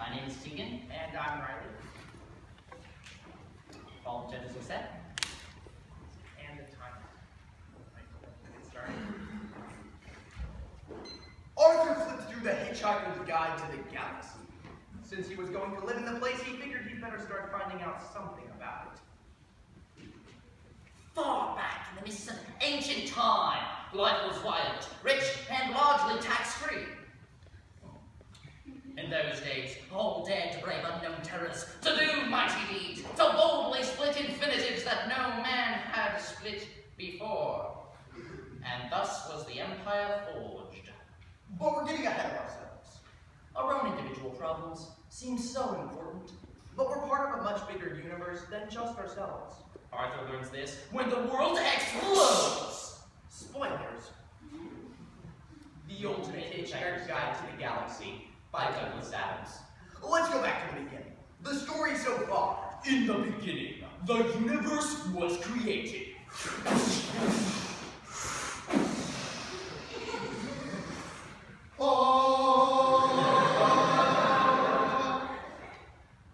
My name is Tegan. And I'm Riley. All the judges are set. And the timer. Get started. Arthur flipped through the Hitchhiker's Guide to the Galaxy. Since he was going to live in the place, he figured he'd better start finding out something about it. Far back in the mists of ancient time, life was wild, rich, and largely tax-free. In those days, all dared to brave unknown terrors, to do mighty deeds, to boldly split infinitives that no man had split before. And thus was the empire forged. But we're getting ahead of ourselves. Our own individual problems seem so important. But we're part of a much bigger universe than just ourselves. Arthur learns this when the world explodes! Spoilers. The Ultimate Hitchhiker's Guide to the Galaxy by Douglas Adams. Let's go back to the beginning. The story so far. In the beginning, the universe was created.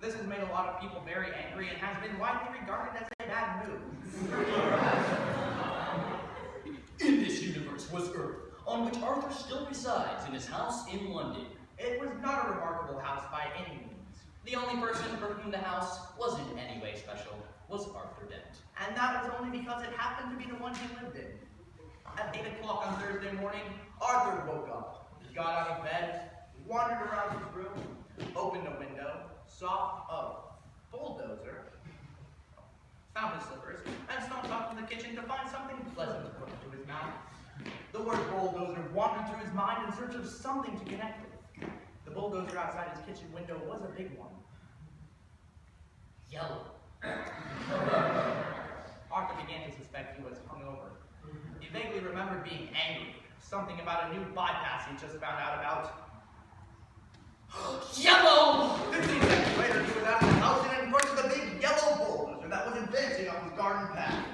This has made a lot of people very angry and has been widely regarded as a bad move. In this universe was Earth, on which Arthur still resides in his house in London. It was not a remarkable house by any means. The only person for whom the house wasn't in any way special was Arthur Dent. And that was only because it happened to be the one he lived in. At 8 o'clock on Thursday morning, Arthur woke up. He got out of bed, wandered around his room, opened a window, saw a bulldozer, found his slippers, and stomped off to the kitchen to find something pleasant to put into his mouth. The word bulldozer wandered through his mind in search of something to connect with. The bulldozer outside his kitchen window was a big one. Yellow. Arthur began to suspect he was hungover. He vaguely remembered being angry. Something about a new bypass he just found out about. Yellow! 15 seconds later, he was out of the house and in front of the big yellow bulldozer that was advancing on his garden path.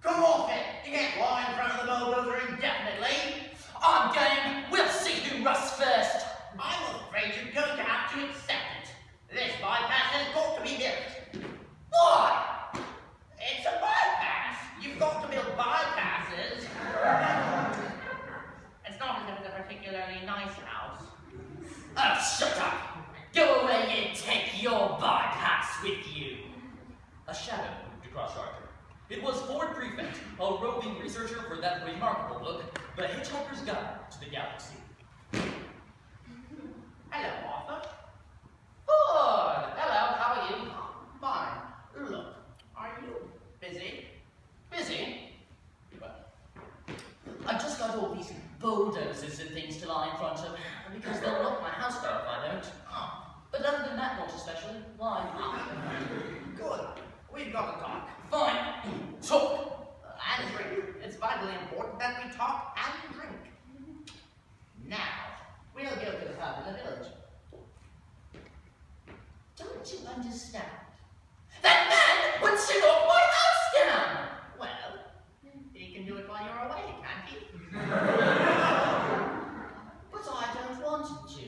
Come off it! You can't lie in front of the bulldozer indefinitely. I'm game! We'll see who rusts first! I'm afraid you're going to have to accept it. This bypass has got to be built. Why? It's a bypass. You've got to build bypasses. It's not as if it's a particularly nice house. Oh, shut up! Go away and take your bypass with you! A shadow moved across Arthur. It was Ford Prefect, a roving researcher for that remarkable book, The Hitchhiker's Guide to the Galaxy. Hello, Arthur. Ford! Hello, how are you? Fine. Look, are you busy? Busy? Well, I've just got all these bulldozers and things to lie in front of, because they'll knock my house down if I don't. But other than that, not especially. Why? Good. We've got to talk. Fine. Talk. And drink. It's vitally important that we talk and drink. Now, we'll go to the pub in the village. Don't you understand? That man would sit off my house down! Well, he can do it while you're away, can't he? But I don't want him to.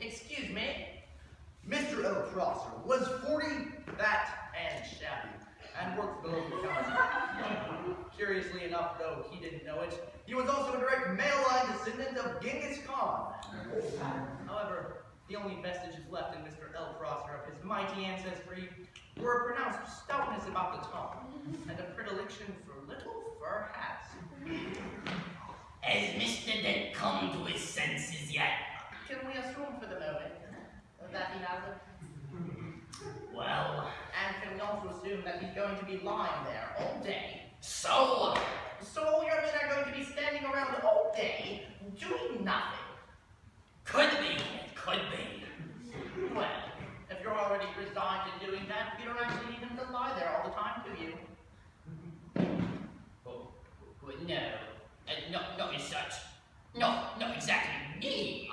Excuse me. Mr. L. Prosser was 40, fat, and shabby, and worked for the local council. Curiously enough, though he didn't know it, he was also a direct male-line descendant of Genghis Khan. However, the only vestiges left in Mr. L. Prosser of his mighty ancestry were a pronounced stoutness about the tongue, and a predilection for little fur hats. Has Mr. Dent come to his senses yet? Can we assume for the moment that he hasn't? Well, and can we also assume that he's going to be lying there all day? so So your men are going to be standing around all day, doing nothing. could be, it could be. Well, if you're already resigned to doing that, you don't actually need them to lie there all the time, do you? Oh, no, not as such. Not exactly me.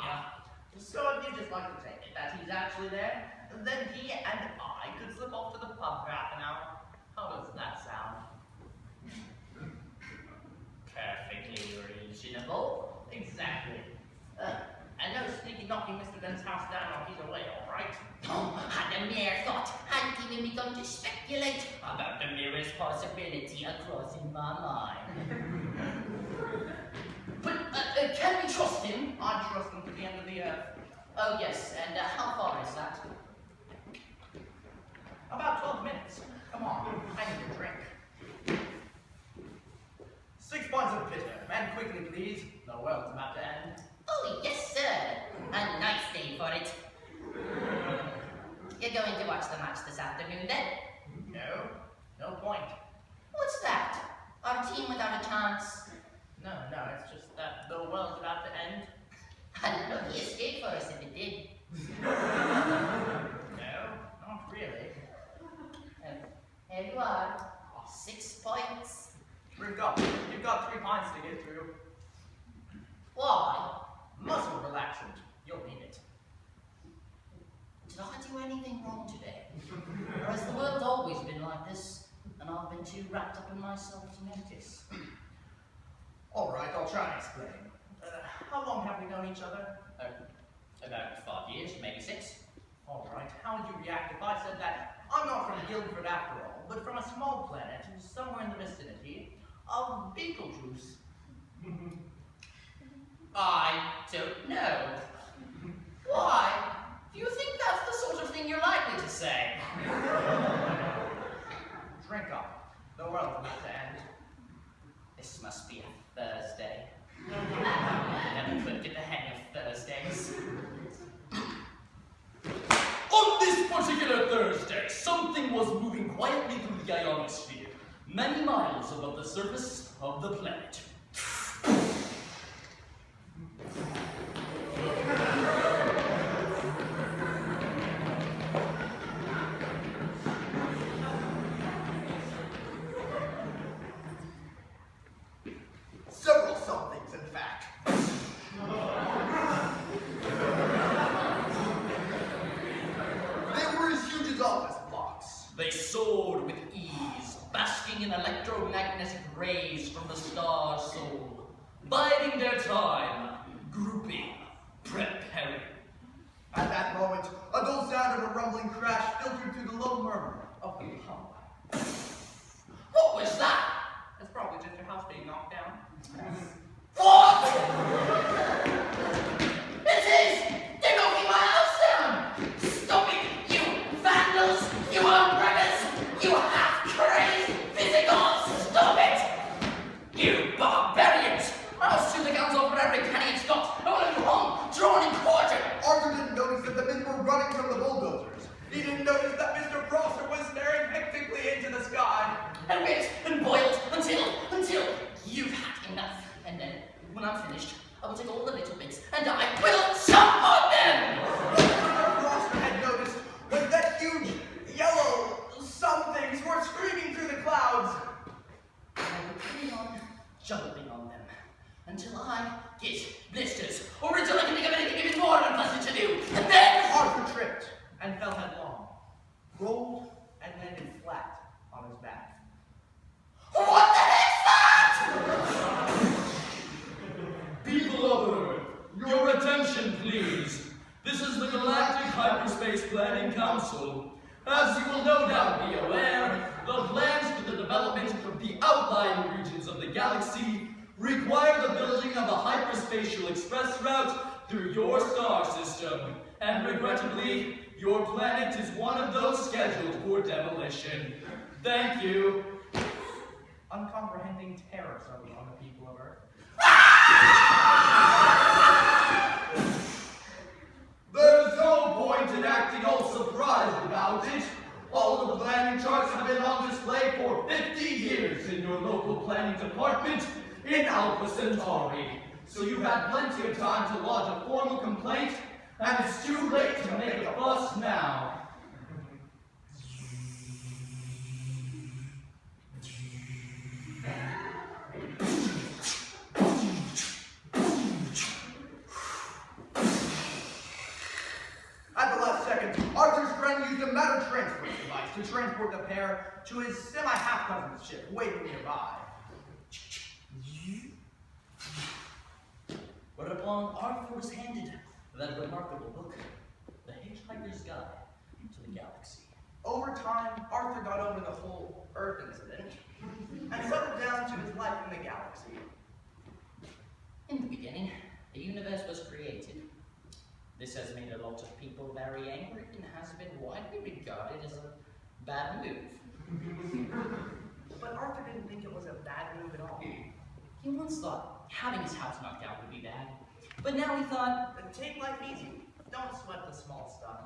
So if you just like to take it that he's actually there, then he and I could slip off to the pub for half an hour. How does that sound? Perfectly reasonable. Exactly. And no sneaking off to speculate about the merest possibility crossing my mind. But can we trust him? I trust him to the end of the earth. Oh yes, and how far is that? About 12 minutes. Come on, I need a drink. 6 pints of bitter, and quickly please. The world's about to end. Oh yes, sir. A nice day for it. You're going to watch the match this afternoon, then? No point. What's that? Our team without a chance? No, it's just that the world's about to end. I'd love the escape for us if it did. No, not really. Here you are. 6 points. You've got 3 pints to get through. Why? Muscle relaxant. You'll need it. Did I do anything wrong today? Or has the world always been like this, and I've been too wrapped up in myself to notice? All right, I'll try and explain. How long have we known each other? About 5 years, maybe 6. All right, how would you react if I said that I'm not from Guildford after all, but from a small planet somewhere in the vicinity of Beetlejuice? I don't know. Why? Do you think that's the sort of thing you're likely to say? Drink up. The world's about to end. This must be a Thursday. I never could get the hang of Thursdays. On this particular Thursday, something was moving quietly through the ionosphere, many miles above the surface of the planet. Several somethings, in fact. They were as huge as office blocks. They soared with ease, basking in electromagnetic rays from the star's soul, biding their time, grouping, preparing. At that moment, a dull sound of a rumbling crash filtered through the low murmur of the pump. What was that? It's probably just your house being knocked down. What? It is! They're knocking my house down! Stop it, you vandals! You umbraggers! You half-crazed physicals! Stop it! You barbarians! I'll sue the council for every penny it's got! I want it wrong, drawn and quartered! Arthur didn't notice that the men were running from the bulldozers. He didn't notice that Mr. Prosser was staring hectically into the sky. And whipped and boiled until you've had enough. And then, when I'm finished, I will take all the little bits and I will jump on them! What Mr. Prosser had noticed was that huge, yellow somethings were screaming through the clouds. I will carry on jumping on them until I get blisters, or until I can think of anything even more unpleasant to do. And then Arthur tripped and fell headlong, rolled and landed flat on his back. what the heck's that? People of Earth, your attention please. This is the Galactic Hyperspace Planning Council. As you will no doubt be aware, the plans for the development of the outlying regions of the galaxy require the building of a hyperspatial express route through your star system. And regrettably, your planet is one of those scheduled for demolition. Thank you. Uncomprehending terror settled on the people of Earth. There's no point in acting all surprised about it. All of the planning charts have been on display for 50 years in your local planning department in Alpha Centauri. So you've had plenty of time to lodge a formal complaint, and it's too late to make a fuss now. At the last second, Arthur's friend used a matter transport device to transport the pair to his semi-half-cousin's ship waiting nearby. Whereupon Arthur was handed that remarkable book, The Hitchhiker's Guide to the Galaxy. Over time, Arthur Arthur got over the whole Earth incident and settled down to his life in the galaxy. In the beginning, the universe was created. This has made a lot of people very angry and has been widely regarded as a bad move. But Arthur didn't think it was a bad move at all. He once thought having his house knocked out would be bad, but now he thought, Then take life easy. Don't sweat the small stuff.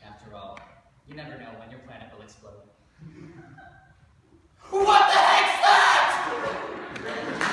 after all, you never know when your planet will explode. What the heck's that?